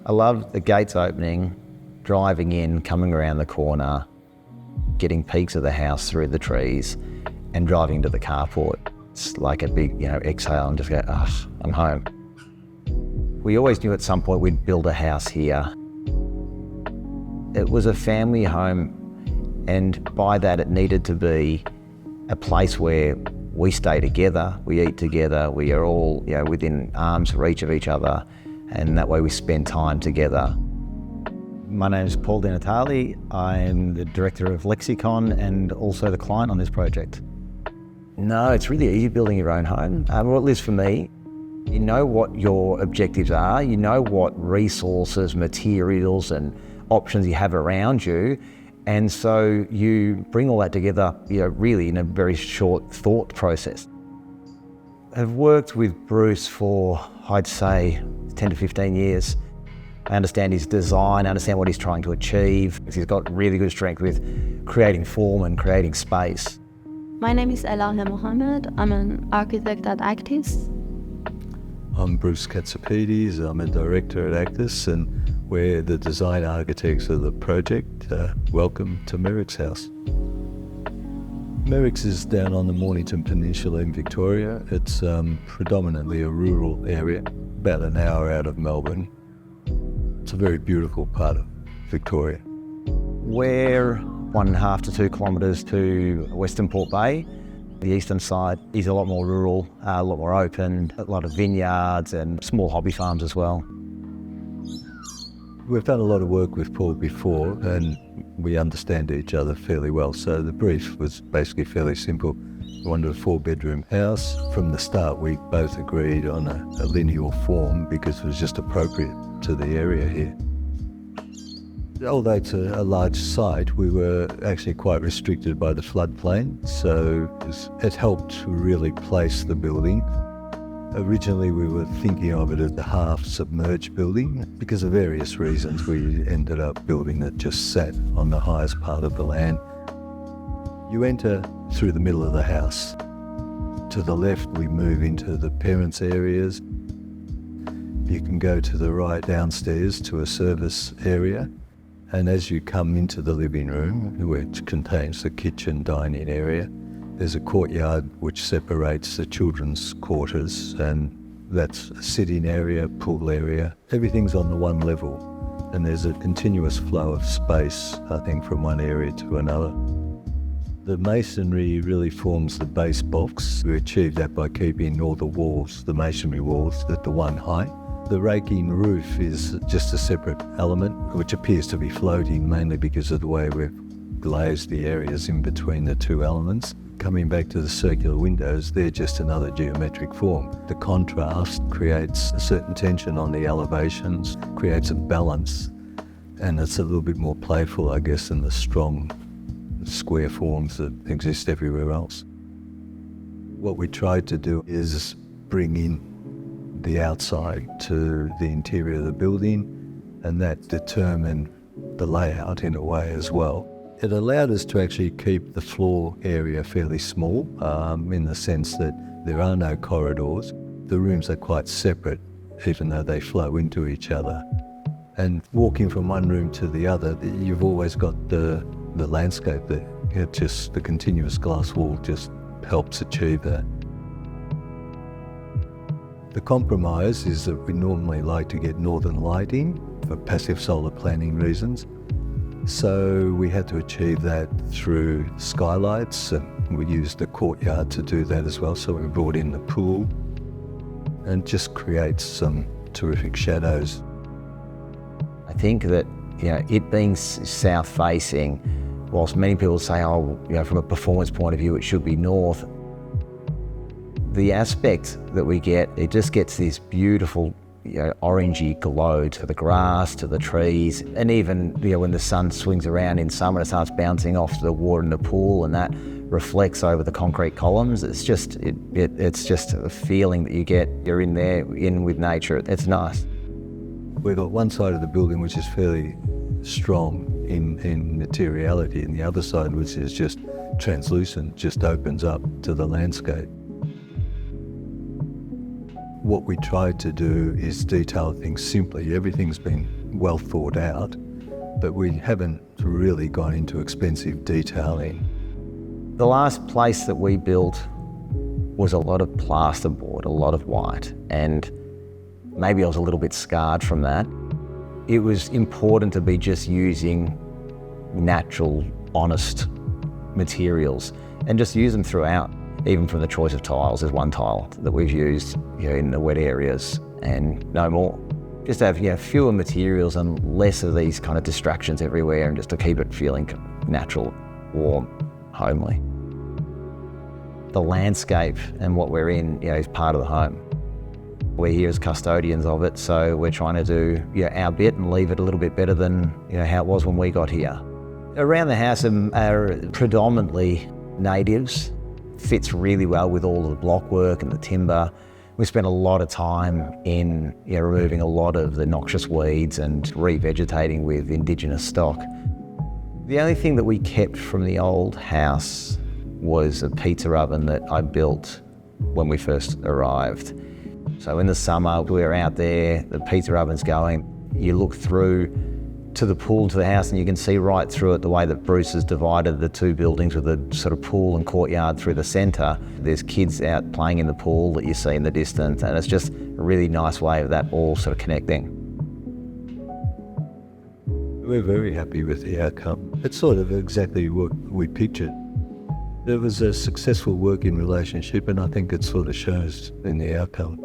I love the gates opening, driving in, coming around the corner, getting peeks of the house through the trees and driving to the carport. It's like a big, exhale and just go, I'm home. We always knew at some point we'd build a house here. It was a family home, and by that it needed to be a place where we stay together, we eat together, we are all within arm's reach of each other, and that way we spend time together. My name is Paul Di Natale. I'm the Director of Lexicon and also the client on this project. No, it's really easy building your own home. Well, at least for me, you know what your objectives are, you know what resources, materials and options you have around you, and so you bring all that together really in a very short thought process. I've worked with Bruce for, I'd say, 10 to 15 years. I understand his design, I understand what he's trying to achieve. He's got really good strength with creating form and creating space. My name is Elahe Mohammed. I'm an architect at Aktis. I'm Bruce Katsopedes. I'm a director at Aktis, and we're the design architects of the project. Welcome to Merricks House. Merricks is down on the Mornington Peninsula in Victoria. It's predominantly a rural area, about an hour out of Melbourne. It's a very beautiful part of Victoria. We're 1.5 to 2 kilometres to Western Port Bay. The eastern side is a lot more rural, a lot more open, a lot of vineyards and small hobby farms as well. We've done a lot of work with Paul before and we understand each other fairly well, so the brief was basically fairly simple. We wanted a 4-bedroom house. From the start we both agreed on a lineal form because it was just appropriate to the area here. Although it's a large site, we were actually quite restricted by the floodplain, so it helped to really place the building. Originally we were thinking of it as a half-submerged building. Because of various reasons we ended up building it just sat on the highest part of the land. You enter through the middle of the house. To the left we move into the parents' areas. You can go to the right downstairs to a service area. And as you come into the living room, which contains the kitchen dining area, there's a courtyard which separates the children's quarters, and that's a sitting area, pool area. Everything's on the one level, and there's a continuous flow of space, I think, from one area to another. The masonry really forms the base box. We achieved that by keeping all the walls, the masonry walls, at the one height. The raking roof is just a separate element, which appears to be floating mainly because of the way we've glazed the areas in between the two elements. Coming back to the circular windows, they're just another geometric form. The contrast creates a certain tension on the elevations, creates a balance, and it's a little bit more playful, I guess, than the strong square forms that exist everywhere else. What we tried to do is bring in the outside to the interior of the building, and that determined the layout in a way as well. It allowed us to actually keep the floor area fairly small, in the sense that there are no corridors. The rooms are quite separate, even though they flow into each other. And walking from one room to the other, you've always got the landscape there. The continuous glass wall just helps achieve that. The compromise is that we normally like to get northern lighting for passive solar planning reasons. So we had to achieve that through skylights, and we used the courtyard to do that as well. So we brought in the pool and just creates some terrific shadows. I think that it being south facing, whilst many people say, from a performance point of view it should be north, the aspect that we get, it just gets this beautiful orangey glow to the grass, to the trees, and even when the sun swings around in summer it starts bouncing off the water in the pool and that reflects over the concrete columns. It's just a feeling that you get. You're in there, in with nature. It's nice. We've got one side of the building which is fairly strong in materiality, and the other side which is just translucent, just opens up to the landscape. what we tried to do is detail things simply. Everything's been well thought out, but we haven't really gone into expensive detailing. The last place that we built was a lot of plasterboard, a lot of white, and maybe I was a little bit scarred from that. It was important to be just using natural, honest materials and just use them throughout, even from the choice of tiles. There's one tile that we've used in the wet areas and no more. Just to have fewer materials and less of these kind of distractions everywhere, and just to keep it feeling natural, warm, homely. The landscape and what we're in is part of the home. We're here as custodians of it, so we're trying to do our bit and leave it a little bit better than how it was when we got here. Around the house are predominantly natives. Fits really well with all of the block work and the timber. We spent a lot of time in removing a lot of the noxious weeds and revegetating with indigenous stock. The only thing that we kept from the old house was a pizza oven that I built when we first arrived. So in the summer, we were out there, the pizza oven's going, you look through to the pool to the house and you can see right through it the way that Bruce has divided the two buildings with a sort of pool and courtyard through the centre. There's kids out playing in the pool that you see in the distance, and it's just a really nice way of that all sort of connecting. We're very happy with the outcome. It's sort of exactly what we pictured. It was a successful working relationship, and I think it sort of shows in the outcome.